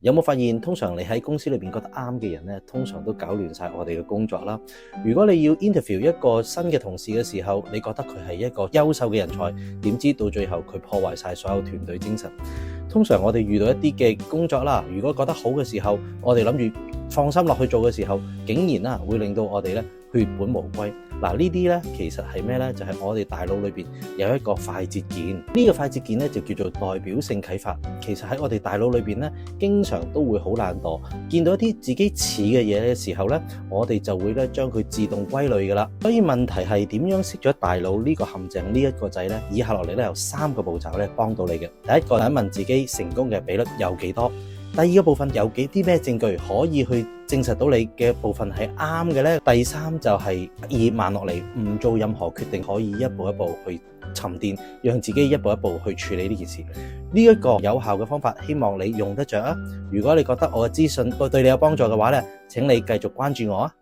有冇發現，通常你喺公司裏邊覺得啱嘅人咧，通常都搞亂晒我哋嘅工作啦。如果你要 interview 一個新嘅同事嘅時候，你覺得佢係一個優秀嘅人才，點知到最後佢破壞晒所有團隊精神。通常我哋遇到一啲嘅工作啦，如果覺得好嘅時候，我哋諗住放心落去做嘅時候，竟然會令到我哋咧血本無歸。嗱，呢啲咧其實係咩咧？就係我哋大腦裏邊有一個快捷鍵，呢個快捷鍵咧就叫做代表性啟發。其實喺我哋大腦裏邊咧，經常都會好懶惰，見到一啲自己似嘅嘢嘅時候咧，我哋就會咧將佢自動歸類噶啦。所以問題係點樣識咗大腦呢個陷阱呢一個掣咧？以下落嚟咧有3個步驟咧幫到你嘅。第一個係問自己成功嘅比率有幾多？第二個部分有啲咩證據可以去證實到你嘅部分係啱嘅呢？第三就係以慢落嚟，唔做任何決定，可以一步一步去沉澱，讓自己一步一步去處理呢件事。呢一個有效嘅方法，希望你用得着啊！如果你覺得我嘅資訊對你有幫助嘅話呢，請你繼續關注我啊！